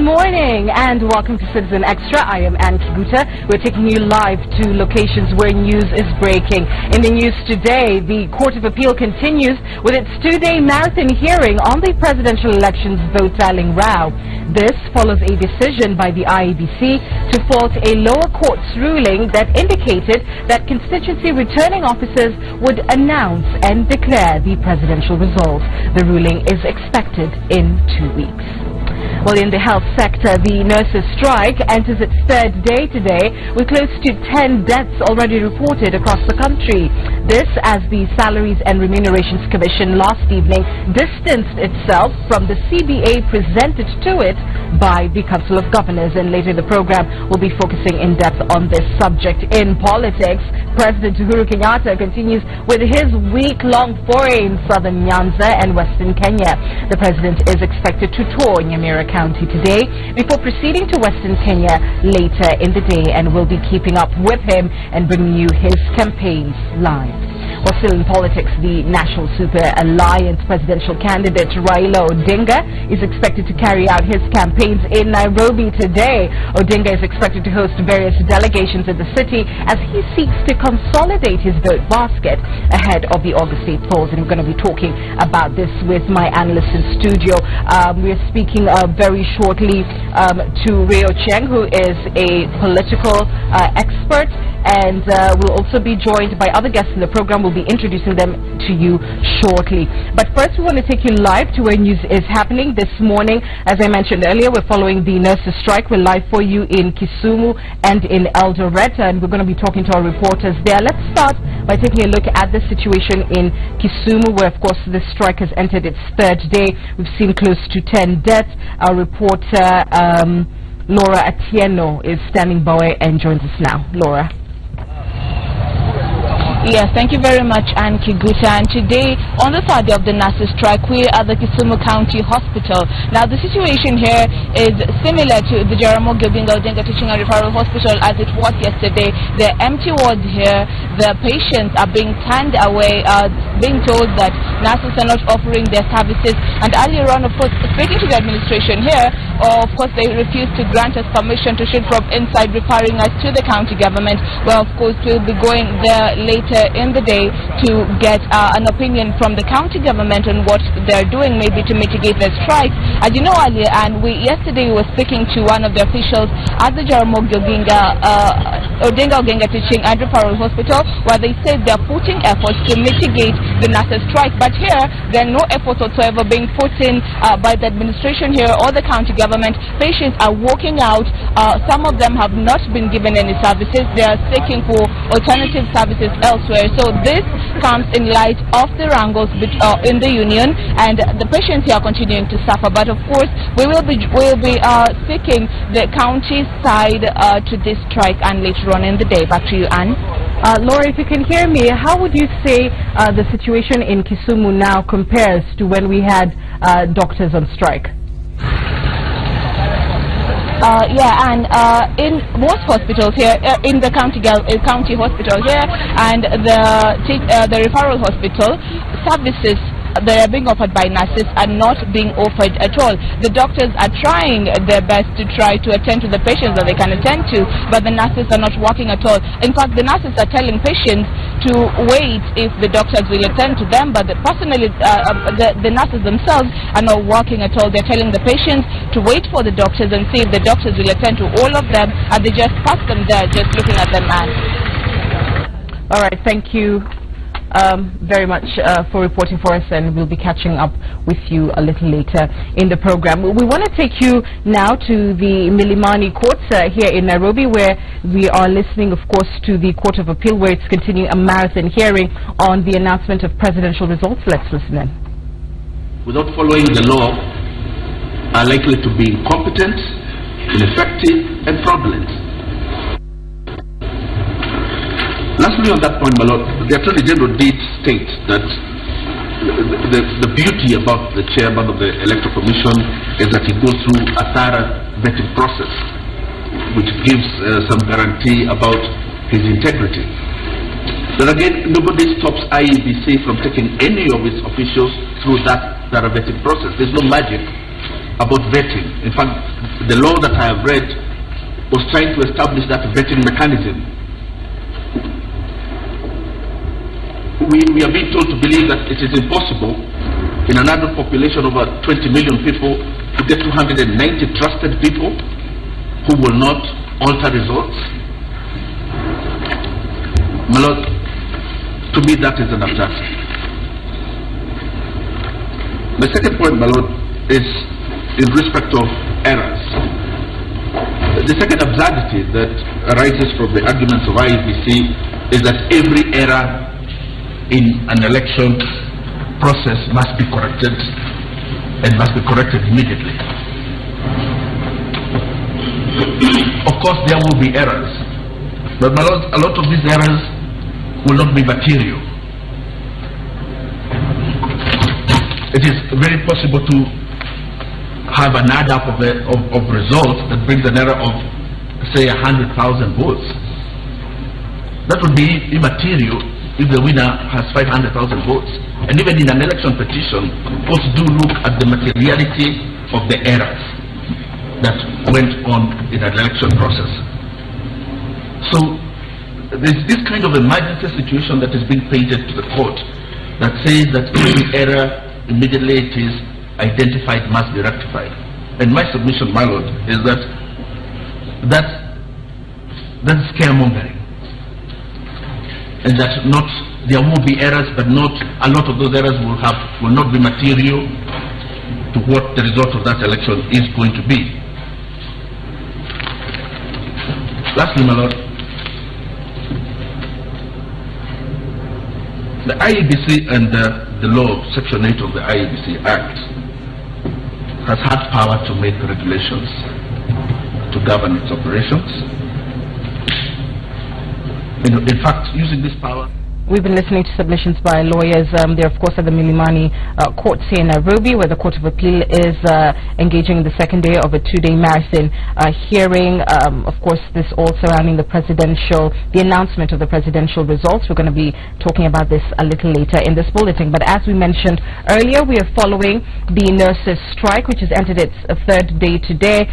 morning and welcome to Citizen Extra. I am Ann Kiguta. We're taking you live to locations where news is breaking. In the news today, the Court of Appeal continues with its two-day marathon hearing on the presidential elections vote tallying row. This follows a decision by the IEBC to fault a lower court's ruling that indicated that constituency returning officers would announce and declare the presidential results. The ruling is expected in 2 weeks. Well, in the health sector, the nurses' strike enters its third day today, with close to 10 deaths already reported across the country. This as the Salaries and Remunerations Commission last evening distanced itself from the CBA presented to it by the Council of Governors, and later in the program we'll be focusing in depth on this subject. In politics, President Uhuru Kenyatta continues with his week-long foray in southern Nyanza and western Kenya. The president is expected to tour Nyamira County today before proceeding to western Kenya later in the day, and we'll be keeping up with him and bringing you his campaigns live. Well, still in politics, the National Super Alliance presidential candidate Raila Odinga is expected to carry out his campaigns in Nairobi today. Odinga is expected to host various delegations in the city as he seeks to consolidate his vote basket ahead of the August 8th polls, and we're going to be talking about this with my analyst in studio. We're speaking very shortly to Rio Cheng, who is a political expert, and we'll also be joined by other guests in the program. We'll be introducing them to you shortly. But first, we want to take you live to where news is happening this morning. As I mentioned earlier, we're following the nurses' strike. We're live for you in Kisumu and in Eldoret, and we're going to be talking to our reporters there. Let's start by taking a look at the situation in Kisumu, where, of course, the strike has entered its third day. We've seen close to 10 deaths. Our reporter, Laura Atieno, is standing by and joins us now. Laura. Yes, thank you very much, Ann Kiguta. And today, on the third day of the nurses' strike, we're at the Kisumu County Hospital. Now, the situation here is similar to the Jaramogi Oginga Teaching and Referral Hospital as it was yesterday. There are empty wards here. The patients are being turned away, being told that nurses are not offering their services. And earlier on, of course, speaking to the administration here, of course, they refused to grant us permission to shoot from inside, referring us to the county government. Well, of course, we'll be going there later in the day to get an opinion from the county government on what they're doing maybe to mitigate the strike. As you know earlier, and yesterday we were speaking to one of the officials at the Jaramogi Oginga Teaching and Referral Hospital, where they said they're putting efforts to mitigate the nurses' strike. But here, there are no efforts whatsoever being put in by the administration here or the county government. Patients are walking out. Some of them have not been given any services. They are seeking for alternative services elsewhere. So this comes in light of the wrangles in the union, and the patients here are continuing to suffer. But of course, we will be seeking the county side to this strike and later on in the day. Back to you, Anne. Laura, if you can hear me, how would you say the situation in Kisumu now compares to when we had doctors on strike? And in most hospitals here, in the county hospital here and the referral hospital, services that are being offered by nurses are not being offered at all. The doctors are trying their best to try to attend to the patients that they can attend to, but the nurses are not working at all. In fact, the nurses are telling patients to wait if the doctors will attend to them, but personally, the nurses themselves are not working at all. They're telling the patients to wait for the doctors and see if the doctors will attend to all of them, and they just pass them there, just looking at them. All right, thank you very much for reporting for us, and we'll be catching up with you a little later in the program. We want to take you now to the Milimani courts here in Nairobi, where we are listening, of course, to the Court of Appeal, where it's continuing a marathon hearing on the announcement of presidential results. Let's listen in. Without following the law, are likely to be incompetent, ineffective, and fraudulent. Lastly, on that point, my Lord, the Attorney General did state that the beauty about the chairman of the Electoral Commission is that he goes through a thorough vetting process, which gives some guarantee about his integrity. But again, nobody stops IEBC from taking any of its officials through that thorough vetting process. There's no magic. about vetting. In fact, the law that I have read was trying to establish that vetting mechanism. We are being told to believe that it is impossible in an adult population of over 20 million people to get 290 trusted people who will not alter results. My Lord, to me that is an absurdity. The second point, my Lord, is in respect of errors. The second absurdity that arises from the arguments of IEBC is that every error in an election process must be corrected, and must be corrected immediately. Of course, there will be errors, but my Lord, a lot of these errors will not be material. It is very possible to have an add-up of results that brings an error of, say, 100,000 votes. That would be immaterial if the winner has 500,000 votes. And even in an election petition, courts do look at the materiality of the errors that went on in an election process. So there's this kind of emergency situation that is being painted to the court that says that every error, immediately it is identified, must be rectified. And my submission, my Lord, is that that's scaremongering. And that there will be errors, but not a lot of those errors will not be material to what the result of that election is going to be. Lastly, my Lord, the IEBC and the law, Section 8 of the IEBC Act, has had power to make regulations to govern its operations. In fact, using this power, we've been listening to submissions by lawyers. They're, of course, at the Milimani courts here in Nairobi, where the Court of Appeal is engaging in the second day of a two-day marathon hearing. Of course, this all surrounding the announcement of the presidential results. We're going to be talking about this a little later in this bulletin. But as we mentioned earlier, we are following the nurses' strike, which has entered its third day today,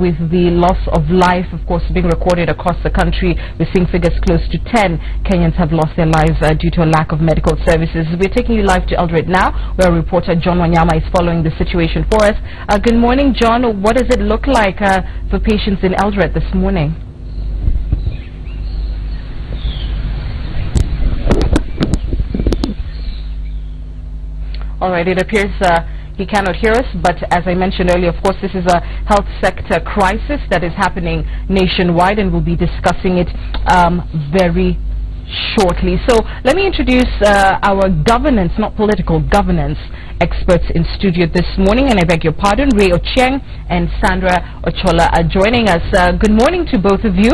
with the loss of life, of course, being recorded across the country. We're seeing figures close to 10 Kenyans have lost their lives due to a lack of medical services. We're taking you live to Eldoret now, where reporter John Wanyama is following the situation for us. Good morning, John. What does it look like for patients in Eldoret this morning? All right, it appears he cannot hear us, but as I mentioned earlier, of course, this is a health sector crisis that is happening nationwide, and we'll be discussing it very shortly. So let me introduce our governance, not political governance, experts in studio this morning, and I beg your pardon, Ray Ochieng and Sandra Ochola are joining us. Good morning to both of you.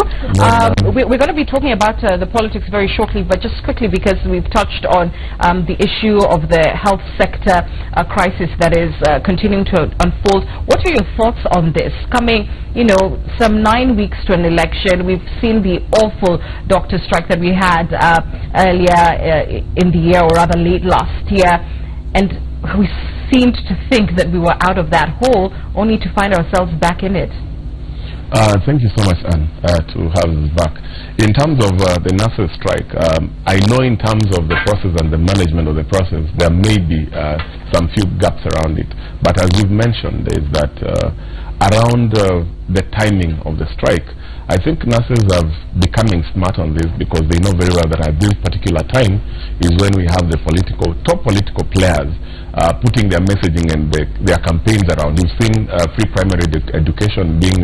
We're going to be talking about the politics very shortly, but just quickly, because we've touched on the issue of the health sector crisis that is continuing to unfold. What are your thoughts on this? Coming, some 9 weeks to an election, we've seen the awful doctor strike that we had earlier in the year, or rather late last year, and we seemed to think that we were out of that hole, only to find ourselves back in it. Thank you so much, Anne, to have us back. In terms of the nurses' strike, I know in terms of the process and the management of the process, there may be some few gaps around it. But as you've mentioned, is that around the timing of the strike, I think nurses are becoming smart on this, because they know very well that at this particular time is when we have the top political players putting their messaging and their campaigns around. You've seen free primary education being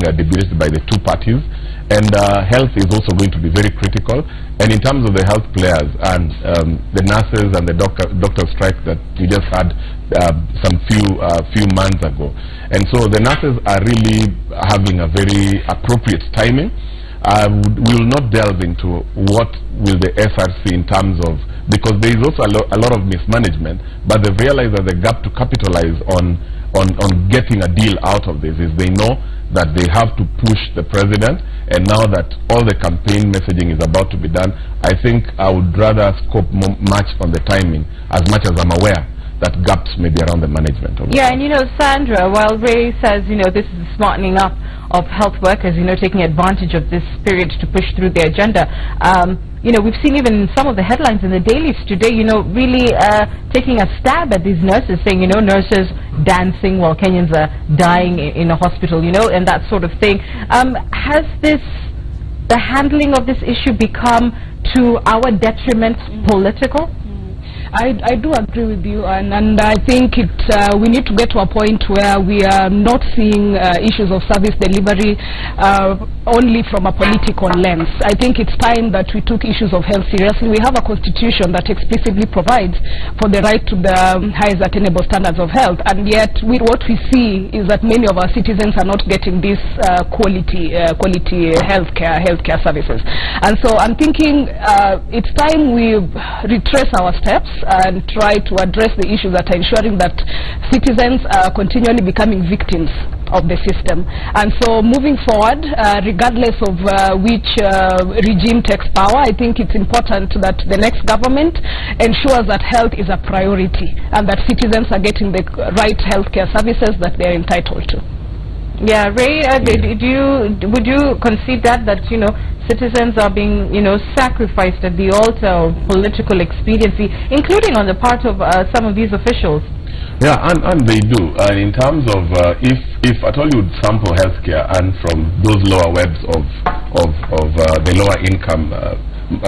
debated by the two parties, and health is also going to be very critical. And in terms of the health players and the nurses and the doctor strike that we just had some few months ago, and so the nurses are really having a very appropriate timing. We will not delve into what will the SRC in terms of, because there is also a lot of mismanagement, but they realize that the gap to capitalize on getting a deal out of this is they know that they have to push the president, and now that all the campaign messaging is about to be done, I think I would rather scope much on the timing, as much as I'm aware that gaps may be around the management of and Sandra, while Ray says, this is the smartening up of health workers, taking advantage of this period to push through their agenda, we've seen even some of the headlines in the dailies today, really taking a stab at these nurses, saying, nurses dancing while Kenyans are dying in a hospital, and that sort of thing. Has the handling of this issue become to our detriment political? I do agree with you, and I think we need to get to a point where we are not seeing issues of service delivery only from a political lens. I think it's time that we took issues of health seriously. We have a constitution that explicitly provides for the right to the highest attainable standards of health, and yet what we see is that many of our citizens are not getting this quality healthcare services. And so I'm thinking it's time we retrace our steps and try to address the issues that are ensuring that citizens are continually becoming victims of the system. And so moving forward, regardless of which regime takes power, I think it's important that the next government ensures that health is a priority and that citizens are getting the right healthcare services that they're entitled to. Yeah, Ray, would you concede that citizens are being, sacrificed at the altar of political expediency, including on the part of some of these officials? Yeah, and they do. And in terms of if at all you would sample healthcare and from those lower webs of the lower income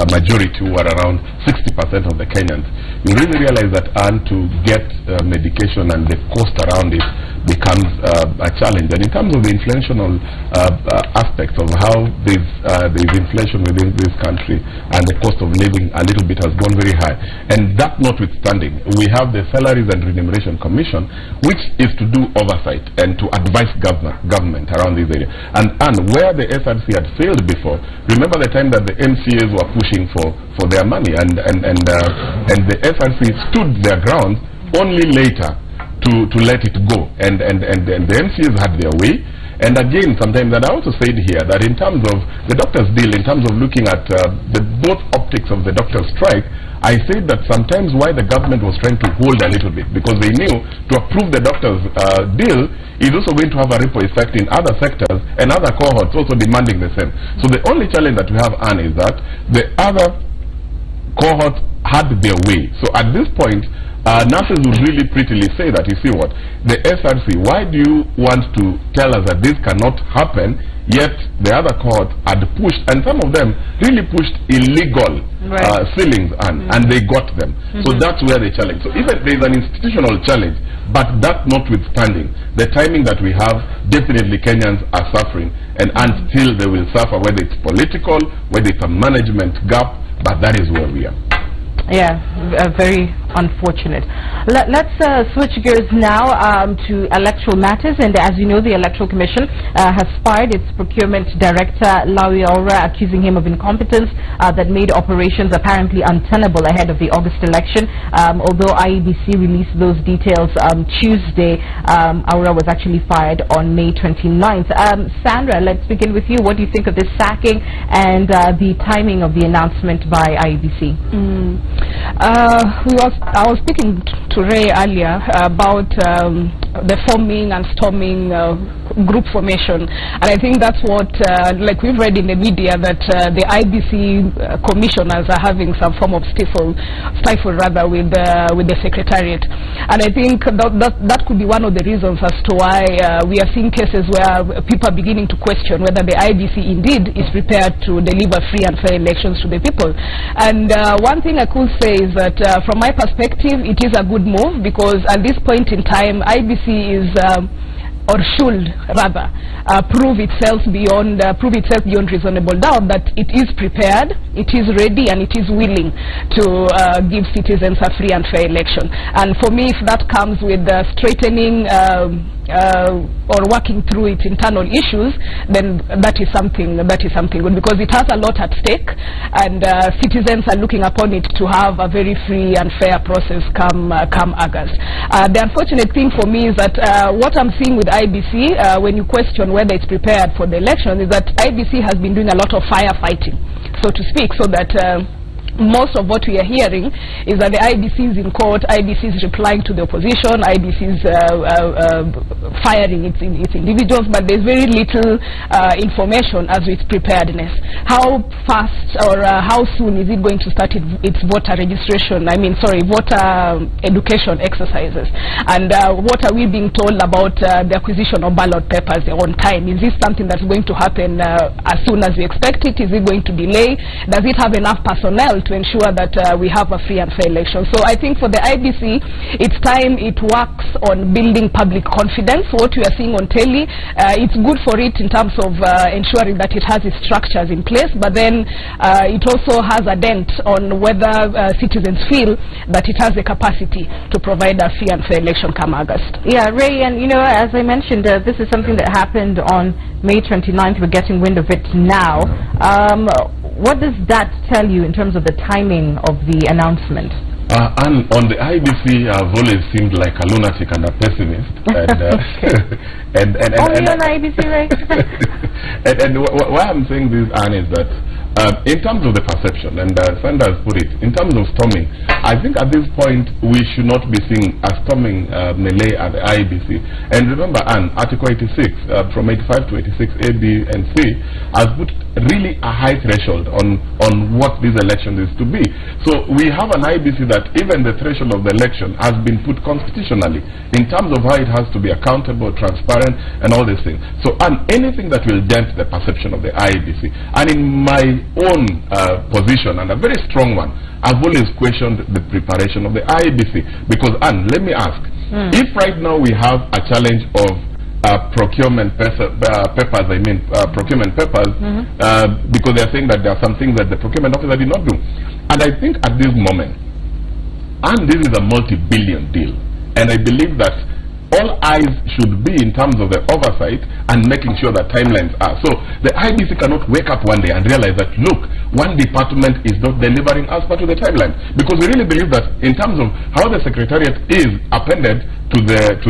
majority, who are around 60% of the Kenyans, you really realize that to get medication and the cost around it becomes a challenge. And in terms of the inflationary aspects of how there's inflation within this country and the cost of living a little bit has gone very high. And that notwithstanding, we have the Salaries and Remuneration Commission, which is to do oversight and to advise government around this area. And where the SRC had failed before, remember the time that the MCAs were pushing for their money, and the SRC stood their ground only later to let it go, and the MCAs had their way. And again, sometimes that I also said here that in terms of the doctors' deal, in terms of looking at the both optics of the doctors' strike, I said that sometimes why the government was trying to hold a little bit, because they knew to approve the doctors' deal is also going to have a ripple effect in other sectors and other cohorts also demanding the same. So the only challenge that we have, Anne, is that the other cohorts had their way. So at this point, nurses would really prettily say that, you see what, the SRC, why do you want to tell us that this cannot happen, yet the other cohort had pushed, and some of them really pushed illegal ceilings, and they got them. So that's where the challenge. So even there is an institutional challenge, but that notwithstanding, the timing that we have, definitely Kenyans are suffering, and still they will suffer, whether it's political, whether it's a management gap, but that is where we are. Yeah, very unfortunate. Let's switch gears now to electoral matters, and as you know, the Electoral Commission has fired its procurement director, Lawi Aura, accusing him of incompetence that made operations apparently untenable ahead of the August election. Although IEBC released those details Tuesday, Aura was actually fired on May 29th. Sandra, let's begin with you. What do you think of this sacking and the timing of the announcement by IEBC? I was speaking to Ray earlier about the forming and storming group formation, and I think that's what, like we've read in the media, that the IBC commissioners are having some form of stifle with the secretariat, and I think that could be one of the reasons as to why we are seeing cases where people are beginning to question whether the IBC indeed is prepared to deliver free and fair elections to the people. And one thing I could say is that from my perspective, it is a good move, because at this point in time, IBC is or should rather prove itself beyond reasonable doubt that it is prepared, it is ready, and it is willing to give citizens a free and fair election. And for me, if that comes with straightening or working through its internal issues, then that is something good, because it has a lot at stake, and citizens are looking upon it to have a very free and fair process come August. The unfortunate thing for me is that what I'm seeing with IBC, when you question whether it's prepared for the election, is that IBC has been doing a lot of firefighting, so to speak, so that most of what we are hearing is that the IBC is in court, IBC is replying to the opposition, IBC is firing its individuals, but there's very little information as to its preparedness. How fast or how soon is it going to start its voter registration, voter education exercises? And what are we being told about the acquisition of ballot papers on time? Is this something that's going to happen as soon as we expect it? Is it going to delay? Does it have enough personnel to ensure that we have a free and fair election? So I think for the IBC, it's time it works on building public confidence. What we are seeing on telly, it's good for it in terms of ensuring that it has its structures in place, but then it also has a dent on whether citizens feel that it has the capacity to provide a free and fair election come August. Yeah, Ray, and as I mentioned, this is something that happened on May 29th. We're getting wind of it now. What does that tell you in terms of the timing of the announcement? And on the IBC, I've always seemed like a lunatic and a pessimist. And only on IBC, right? and why I'm saying this, Anne, is that in terms of the perception, and Sanders put it, in terms of storming, I think at this point we should not be seeing a storming melee at the IBC. And remember, Anne, Article 86, from 85 to 86, A, B, and C, has put really a high threshold on what this election is to be. So we have an IBC that even the threshold of the election has been put constitutionally in terms of how it has to be accountable, transparent, and all these things. So, and anything that will dent the perception of the IBC, and in my own position, and a very strong one, I've always questioned the preparation of the IBC. Because, Anne, let me ask, if right now we have a challenge of procurement papers, because they're saying that there are some things that the procurement officer did not do. And I think at this moment, and this is a multi-billion deal, and I believe that all eyes should be in terms of the oversight and making sure that timelines are. So the IBC cannot wake up one day and realize that, look, one department is not delivering as per to the timeline. Because we really believe that in terms of how the Secretariat is appended to the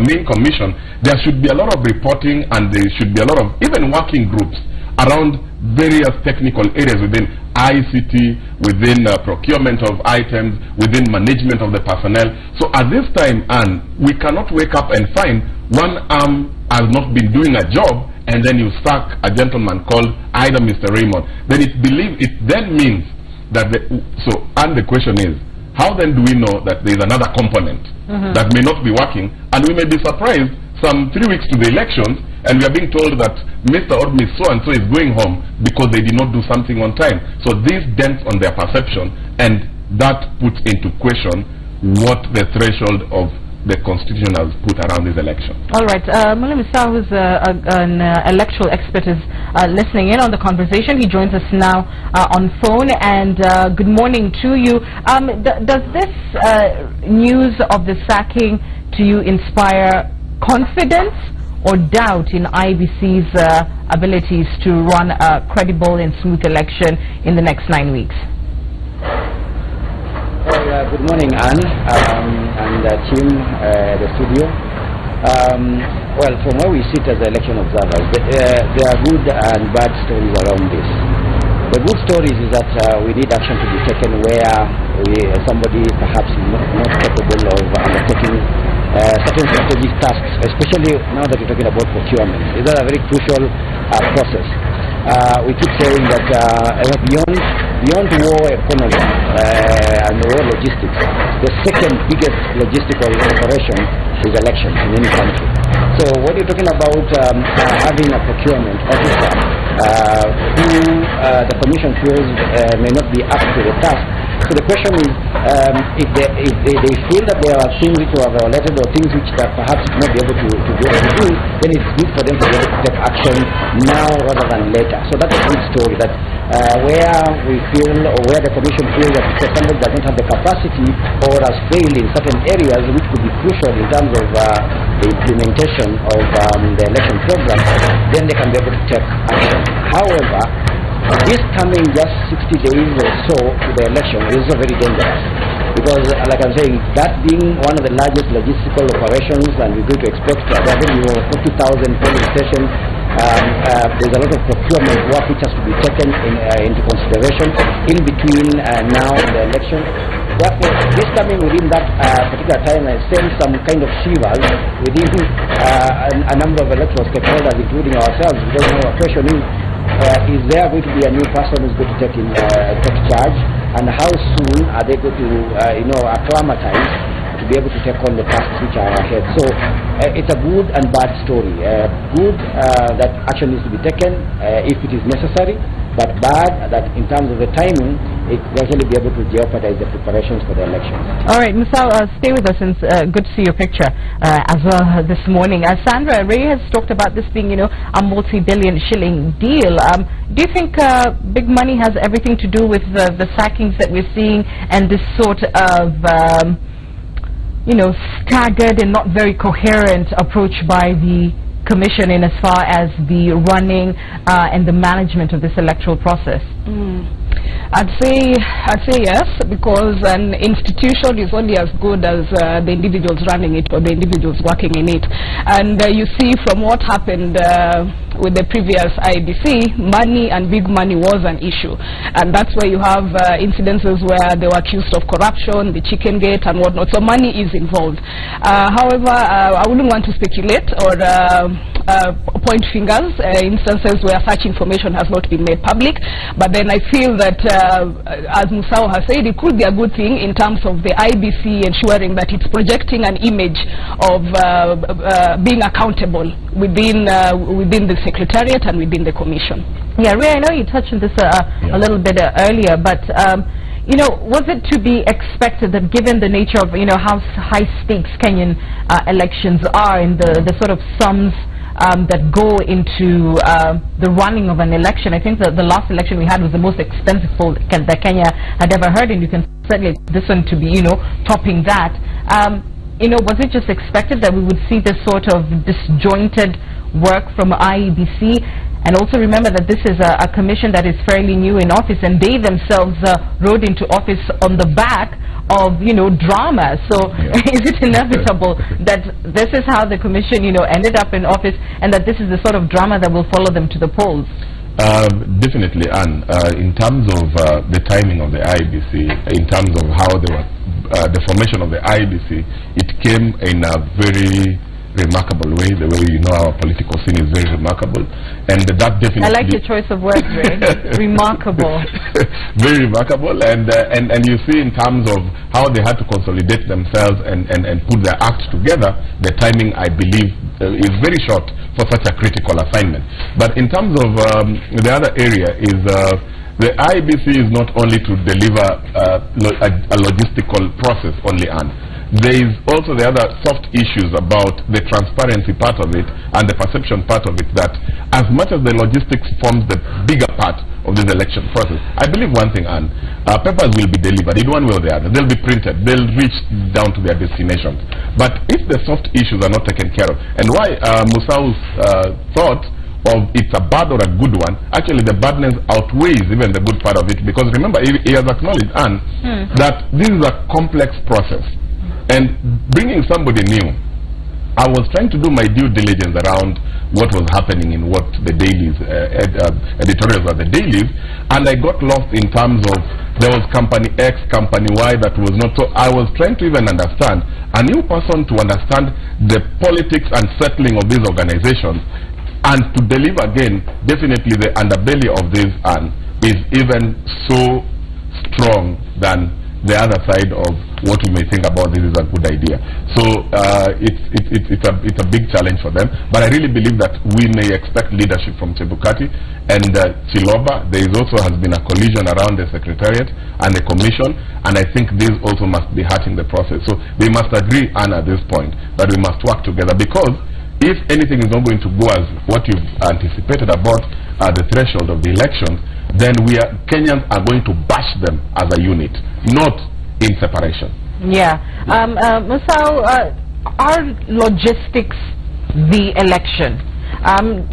main commission, there should be a lot of reporting, and there should be a lot of even working groups around various technical areas within ICT, within procurement of items, within management of the personnel. So at this time, and we cannot wake up and find one arm has not been doing a job, and then you sack a gentleman called either Mr. Raymond. Then it then means that and the question is, how then do we know that there is another component that may not be working, and we may be surprised some 3 weeks to the elections, and we are being told that Mr. or Miss so-and-so is going home because they did not do something on time. So this dents on their perception, and that puts into question what the threshold of the Constitution has put around this election. All right. Mullah Misa, who's an electoral expert, is listening in on the conversation. He joins us now on phone, and good morning to you. Does this news of the sacking to you inspire confidence or doubt in IBC's abilities to run a credible and smooth election in the next 9 weeks? Well, good morning, Anne, and team at the studio. Well, from where we sit as election observers, there are good and bad stories around this. The good stories is that we need action to be taken where somebody perhaps is not capable of undertaking certain strategic tasks, especially now that we're talking about procurement. These are a very crucial process. We keep saying that beyond war economy and war logistics, the second biggest logistical operation is elections in any country. So when you're talking about having a procurement officer who the Commission feels may not be up to the task, so the question is, if they feel that there are things which were violated or things which that perhaps not be able to be able to do, then it's good for them to be able to take action now rather than later. So that's a good story, that where we feel or where the Commission feels that somebody does not have the capacity or has failed in certain areas which could be crucial in terms of the implementation of the election program, then they can be able to take action. However, this coming just 60 days or so to the election is very dangerous, because like I'm saying, that being one of the largest logistical operations, and we're going to expect having 40,000 polling stations, There's a lot of procurement work which has to be taken into consideration in between now and the election. Therefore, this coming within that particular time sends some kind of shivers within a number of electoral stakeholders, including ourselves, because now our question is there going to be a new person who's going to take charge, and how soon are they going to acclimatize to be able to take on the tasks which are ahead. So it's a good and bad story. Good that action needs to be taken if it is necessary, but bad that in terms of the timing, it will actually be able to jeopardize the preparations for the elections. All right, Musau, stay with us, and good to see your picture as well this morning. Sandra, Ray has talked about this being, a multi-billion shilling deal. Do you think big money has everything to do with the sackings that we're seeing and this sort of staggered and not very coherent approach by the Commission in as far as the running and the management of this electoral process? I'd say yes, because an institution is only as good as the individuals running it or the individuals working in it. And you see from what happened with the previous IBC, money and big money was an issue. And that's where you have incidences where they were accused of corruption, the chicken gate and whatnot. So money is involved. However, I wouldn't want to speculate or point fingers, instances where such information has not been made public. But then I feel that, as Musau has said, it could be a good thing in terms of the IBC ensuring that it's projecting an image of being accountable within the Secretariat and within the Commission. Yeah, Ray, I know you touched on this a little bit earlier, but was it to be expected that given the nature of, how high stakes Kenyan elections are and the sort of sums that go into the running of an election? I think that the last election we had was the most expensive poll that Kenya had ever heard, and you can certainly this one to be, topping that. Was it just expected that we would see this sort of disjointed work from IEBC? And also remember that this is a commission that is fairly new in office, and they themselves rode into office on the back of, drama. So is it inevitable that this is how the commission, ended up in office, and that this is the sort of drama that will follow them to the polls? Definitely, Anne. In terms of the timing of the IEBC, in terms of how they were, the formation of the IEBC, it came in a very remarkable way. The way our political scene is very remarkable, and that definitely. I like your choice of words, Ray. Remarkable. Very remarkable, and you see in terms of how they had to consolidate themselves and put their act together. The timing, I believe, is very short for such a critical assignment. But in terms of the other area is. The IBC is not only to deliver a logistical process only, and there is also the other soft issues about the transparency part of it and the perception part of it, that as much as the logistics forms the bigger part of this election process, I believe one thing, Anne, papers will be delivered in one way or the other. They'll be printed. They'll reach down to their destinations. But if the soft issues are not taken care of, and why Musau's thought of it's a bad or a good one, actually the badness outweighs even the good part of it, because remember, he has acknowledged, Anne, that this is a complex process, and bringing somebody new, I was trying to do my due diligence around what was happening in what the dailies, editorials of the dailies, and I got lost in terms of there was company X, company Y that was not. So I was trying to even understand a new person to understand the politics and settling of these organizations. And to deliver again, definitely the underbelly of this is even so strong than the other side of what we may think about this is a good idea. So it's a big challenge for them. But I really believe that we may expect leadership from Chebukati and Chiloba. There is also has been a collision around the Secretariat and the Commission, and I think this also must be hurting the process. So we must agree, Anna, at this point, that we must work together, because if anything is not going to go as what you've anticipated about the threshold of the elections, then Kenyans are going to bash them as a unit, not in separation. Yeah. Musau, are logistics the election? And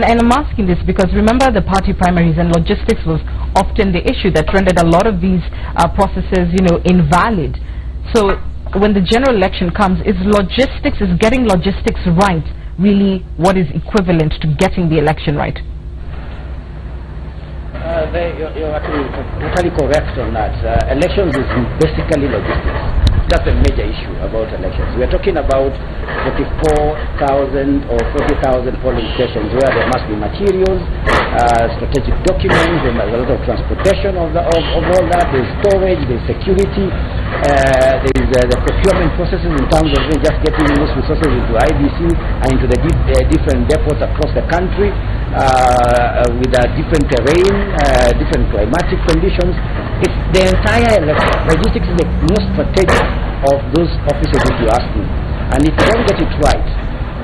I'm asking this because remember the party primaries, and logistics was often the issue that rendered a lot of these processes, invalid. So when the general election comes, is getting logistics right really what is equivalent to getting the election right? You're actually totally correct on that. Elections is basically logistics. That's a major issue about elections. We are talking about 44,000 or 40,000 polling stations where there must be materials, strategic documents, and a lot of transportation of all that. There's storage, there's security, there's the procurement processes in terms of just getting those resources into IBC and into the different depots across the country with different terrain, different climatic conditions. It's the entire logistics is the most strategic of those offices if you ask me. And if you don't get it right,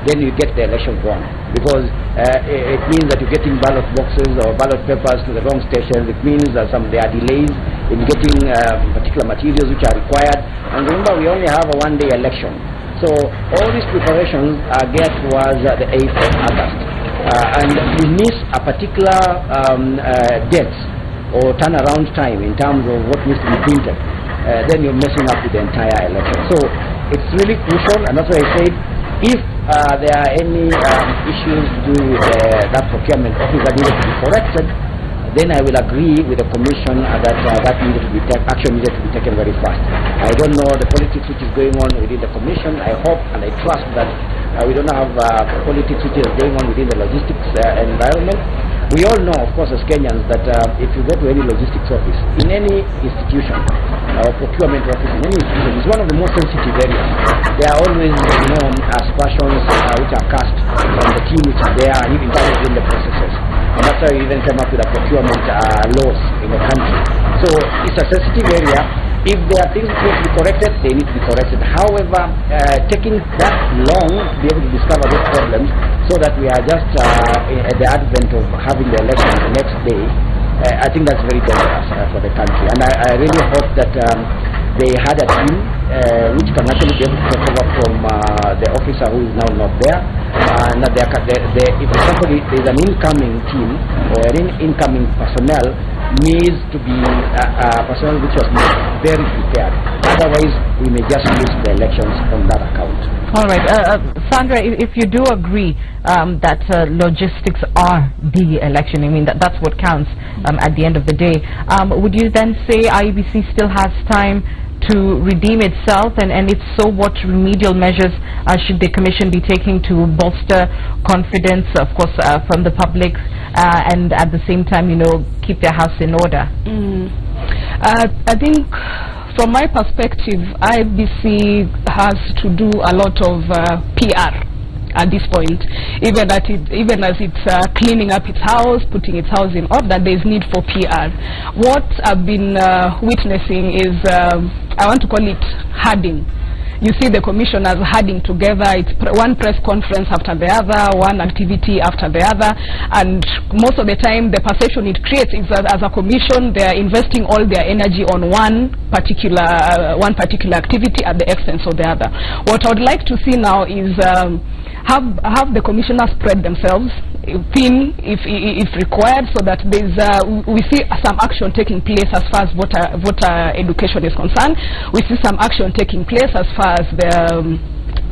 then you get the election wrong, because it means that you're getting ballot boxes or ballot papers to the wrong stations. It means that there are delays in getting particular materials which are required. And remember, we only have a one-day election. So all these preparations are geared towards the 8th of August. And you miss a particular date or turnaround time in terms of what needs to be printed, then you're messing up with the entire election. So it's really crucial, and that's why I said if there are any issues to do with that procurement office that needed to be corrected, then I will agree with the Commission that action needed to be taken very fast. I don't know the politics which is going on within the Commission. I hope and I trust that we don't have politics which is going on within the logistics environment. We all know, of course, as Kenyans, that if you go to any logistics office, in any institution, or procurement office, in any institution, it's one of the most sensitive areas. There are always, aspersions which are cast on the team which are there, and even in the processes. And that's why we even came up with a procurement laws in the country. So it's a sensitive area. If there are things that need to be corrected, they need to be corrected. However, taking that long to be able to discover those problems, so that we are just at the advent of having the election the next day, I think that's very dangerous for the country. And I really hope that they had a team which can actually be able to take over from the officer who is now not there. And that if somebody is an incoming team or an incoming personnel, needs to be personnel which was very prepared. Otherwise, we may just lose the elections on that account. All right, Sandra, if you do agree that logistics are the election, I mean that's what counts at the end of the day, would you then say IEBC still has time to redeem itself, and if so, what remedial measures should the Commission be taking to bolster confidence, of course, from the public, and at the same time, keep their house in order? I think, from my perspective, IBC has to do a lot of PR at this point, even as it's cleaning up its house, putting its house in order. There's need for PR. What I've been witnessing is, I want to call it herding. You see the commissioners herding together. It's one press conference after the other, one activity after the other, and most of the time the perception it creates is that as a commission they are investing all their energy on one particular activity at the expense of the other. What I would like to see now is have the commissioners spread themselves thin if required, so that we see some action taking place as far as voter education is concerned. We see some action taking place as far as the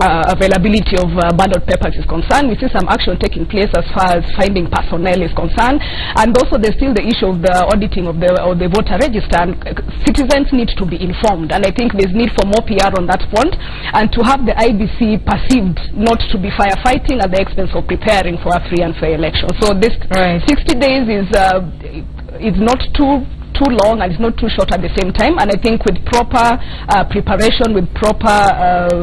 availability of ballot papers is concerned. We see some action taking place as far as finding personnel is concerned, and also there's still the issue of the auditing of the voter register. And citizens need to be informed, and I think there's need for more PR on that front, and to have the IBC perceived not to be firefighting at the expense of preparing for a free and fair election. So this 60 days is not too long, and it's not too short at the same time, and I think with proper preparation, with proper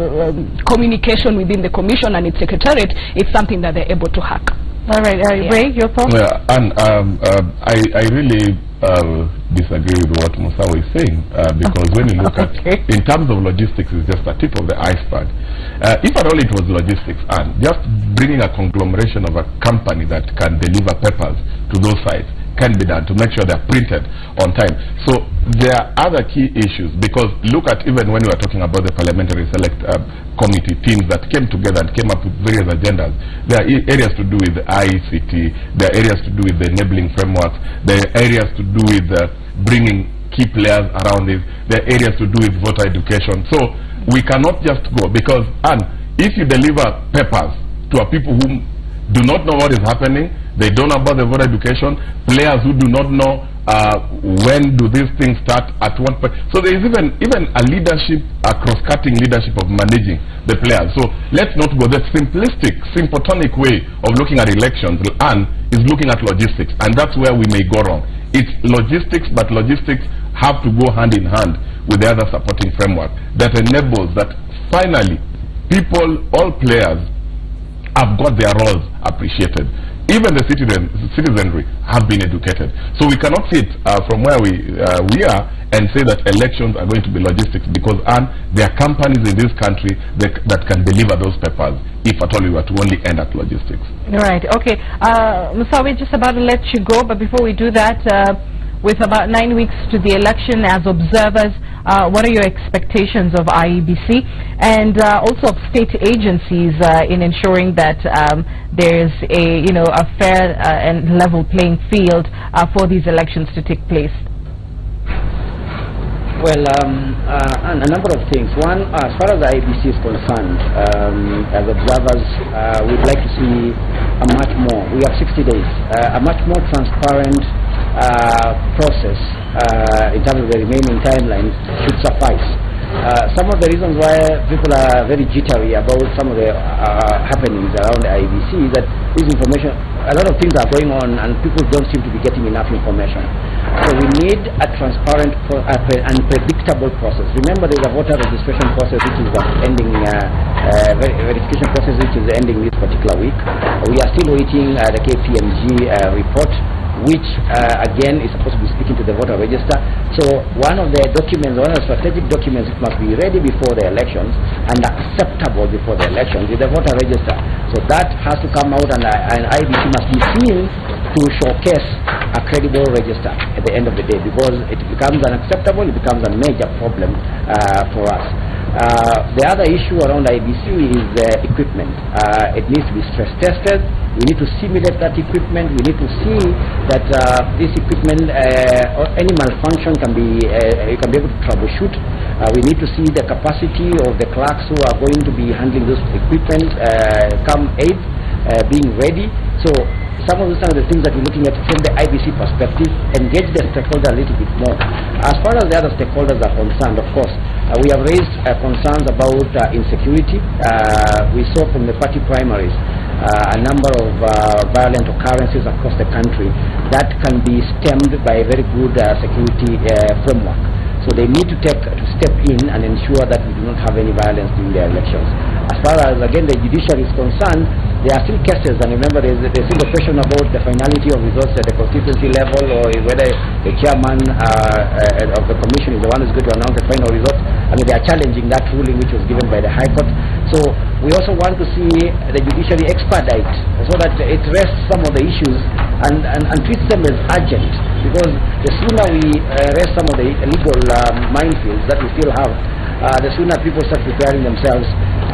communication within the Commission and its Secretariat, it's something that they're able to hack. All right, Ray, your thoughts? Yeah, and I really disagree with what Musawa is saying, because when you look at, in terms of logistics, it's just the tip of the iceberg. If at all it was logistics, and just bringing a conglomeration of a company that can deliver papers to those sites can be done to make sure they're printed on time. So there are other key issues, because look at, even when we were talking about the parliamentary select committee teams that came together and came up with various agendas, there are areas to do with the ICT, there are areas to do with the enabling frameworks, there are areas to do with bringing key players around this, there are areas to do with voter education. So we cannot just go, because if you deliver papers to a people who do not know what is happening. They don't know about the voter education. Players who do not know when do these things start, at what point. So there is even a leadership, a cross-cutting leadership of managing the players. So let's not go the simplistic, symptomatic way of looking at elections and is looking at logistics, and that's where we may go wrong. It's logistics, but logistics have to go hand in hand with the other supporting framework that enables that finally people, all players, have got their roles appreciated. Even the citizenry have been educated. So we cannot sit from where we are and say that elections are going to be logistics, because there are companies in this country that can deliver those papers if at all we were to only end at logistics. Right, okay. Musa, we're just about to let you go, but before we do that, with about 9 weeks to the election, as observers, what are your expectations of IEBC and also of state agencies in ensuring that there's a fair and level playing field for these elections to take place? Well, a number of things. One, as far as the IEBC is concerned, as observers, we'd like to see a much more, we have 60 days, a much more transparent process in terms of the remaining timelines should suffice. Some of the reasons why people are very jittery about some of the happenings around the IEBC is that this information, a lot of things are going on and people don't seem to be getting enough information. So we need a transparent and predictable process. Remember, there is a voter registration process which is ending, verification process which is ending this particular week. We are still waiting the KPMG report, which again is supposed to be speaking to the voter register. So one of the documents, one of the strategic documents which must be ready before the elections and acceptable before the elections is the voter register. So that has to come out, and IEBC must be seen to showcase a credible register at the end of the day, because it becomes unacceptable, it becomes a major problem for us. The other issue around IEBC is equipment. It needs to be stress tested. We need to simulate that equipment. We need to see that this equipment, any malfunction can be, you can be able to troubleshoot. We need to see the capacity of the clerks who are going to be handling this equipment come aid, being ready. So some of the things that we're looking at from the IEBC perspective, engage the stakeholder a little bit more. As far as the other stakeholders are concerned, of course, we have raised concerns about insecurity. We saw from the party primaries a number of violent occurrences across the country that can be stemmed by a very good security framework. So they need to step in and ensure that we do not have any violence during the elections. As far as, again, the judiciary is concerned, there are still cases, and remember there's still a question about the finality of results at the constituency level, or whether the chairman of the commission is the one who's going to announce the final results. I mean, they are challenging that ruling which was given by the High Court. So we also want to see the judiciary expedite so that it rests some of the issues and treats them as urgent, because the sooner we rest some of the legal minefields that we still have, the sooner people start preparing themselves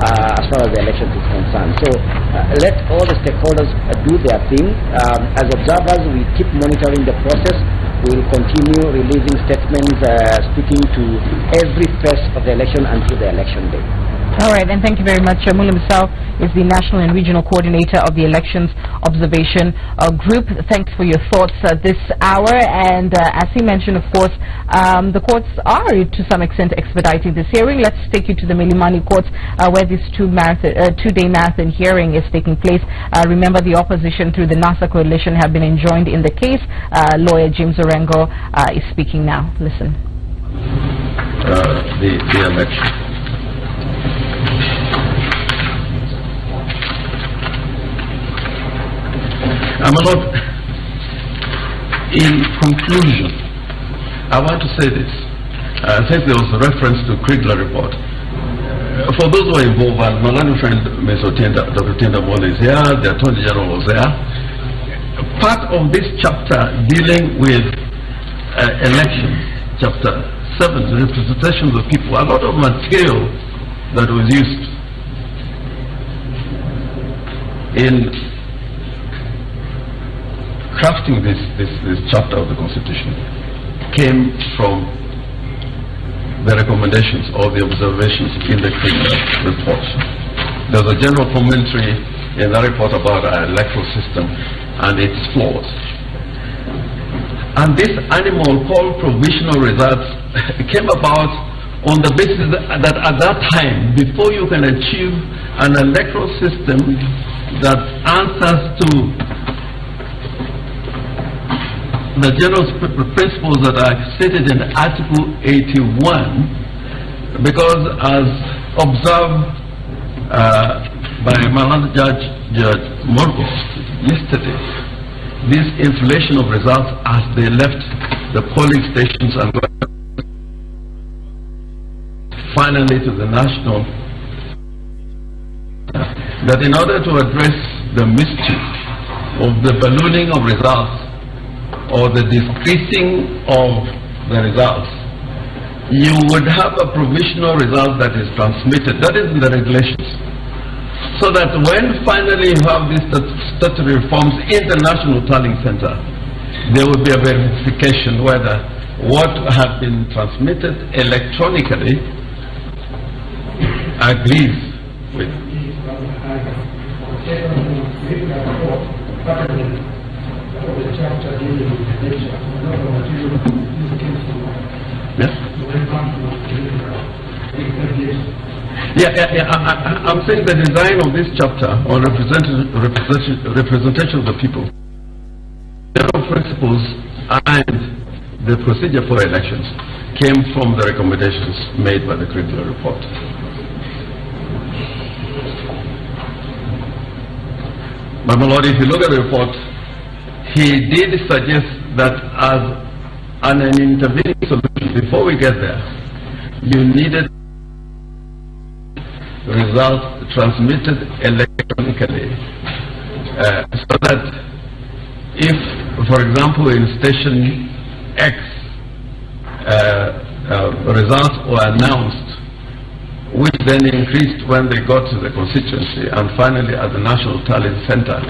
as far as the election is concerned. So let all the stakeholders do their thing. As observers, we keep monitoring the process. We will continue releasing statements, speaking to every phase of the election until the election day. All right, and thank you very much. Mule Misal is the National and Regional Coordinator of the Elections Observation Group. Thanks for your thoughts this hour. And as he mentioned, of course, the courts are to some extent expediting this hearing. Let's take you to the Milimani courts where this two-day marathon hearing is taking place. Remember, the opposition through the NASA coalition have been enjoined in the case. Lawyer James Orengo is speaking now. Listen. The election. In conclusion, I want to say this. Since there was a reference to Kriegler report, for those who are involved, my learning friend, Dr. Tenda Mola is here, the Attorney General was there. Part of this chapter dealing with elections, chapter 7, representations of people, a lot of material that was used in crafting this chapter of the Constitution came from the recommendations or the observations in the Kriegler report. There was a general commentary in the report about our electoral system and its flaws. And this animal called provisional results came about on the basis that at that time, before you can achieve an electoral system that answers to the general principles that are stated in Article 81, because as observed by my Judge Morgo yesterday, this inflation of results as they left the polling stations and finally to the national, that in order to address the mischief of the ballooning of results or the decreasing of the results, you would have a provisional result that is transmitted, that is in the regulations, so that when finally you have these statutory reforms in the National Tallying Center, there will be a verification whether what had been transmitted electronically agrees with. I'm saying the design of this chapter on representation of the people, general principles and the procedure for elections came from the recommendations made by the Critical Report. But my Lord, if you look at the report, he did suggest that as an intervening solution, before we get there, you needed results transmitted electronically, so that if, for example, in station X, results were announced, which then increased when they got to the constituency, and finally at the National Tallying Center,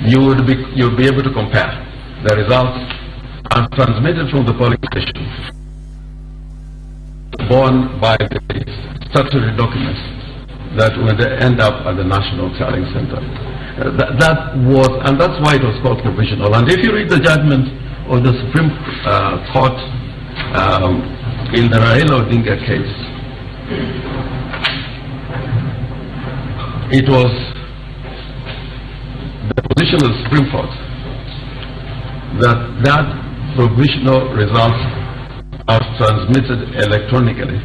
you'll be able to compare the results as transmitted from the polling station, borne by the statutory documents that will end up at the National Tallying Center. And that's why it was called provisional. And if you read the judgment of the Supreme Court in the Raila Odinga case, it was the position of the Supreme Court that provisional results are transmitted electronically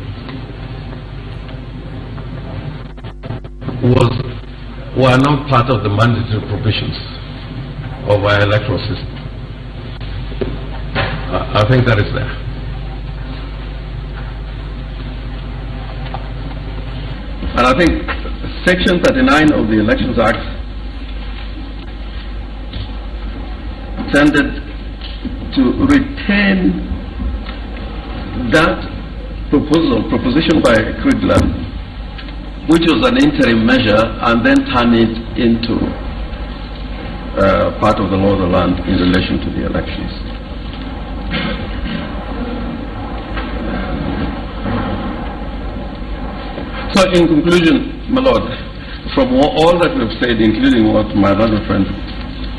were not part of the mandatory provisions of our electoral system. I think that is there. And I think Section 39 of the Elections Act tended to retain that proposition by Krigler, which was an interim measure, and then turn it into part of the law of the land in relation to the elections. So in conclusion, my Lord, from all that we've said, including what my other friend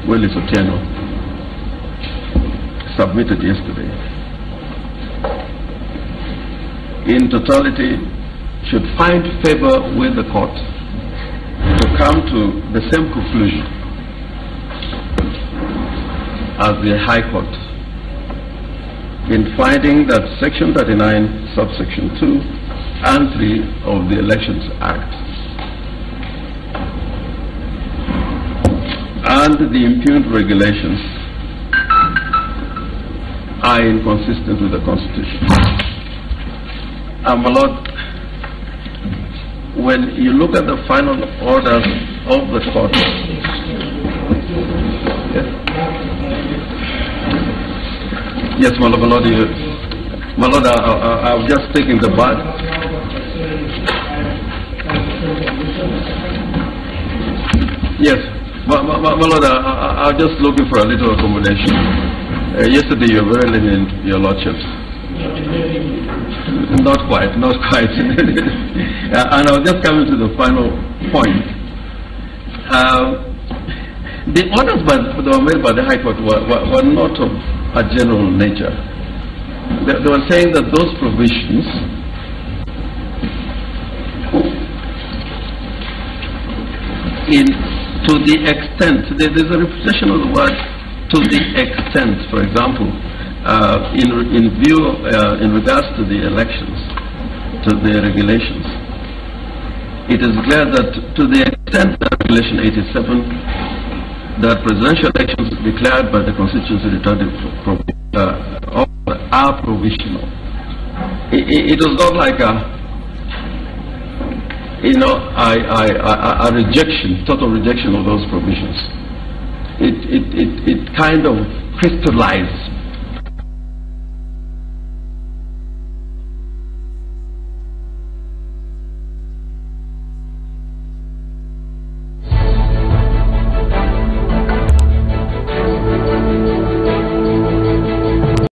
Willis Otieno submitted yesterday, in totality should find favor with the court to come to the same conclusion as the High Court in finding that Section 39, subsection 2 and 3 of the Elections Act and the impugned regulations are inconsistent with the Constitution. And my Lord, when you look at the final orders of the court, yes, my Lord, I was just taking the back. Yes, my Lord, I was just looking for a little accommodation. Yesterday you were very lenient, Your Lordships. Not quite. And I was just coming to the final point. The orders that were made by the High Court were not of a general nature. They were saying that those provisions to the extent, there's a repetition of the word to the extent, for example, in regards to the elections, to the regulations, it is clear that to the extent that Regulation 87, that presidential elections declared by the Constitution are provisional. It was not like a rejection, total rejection of those provisions. It kind of crystallized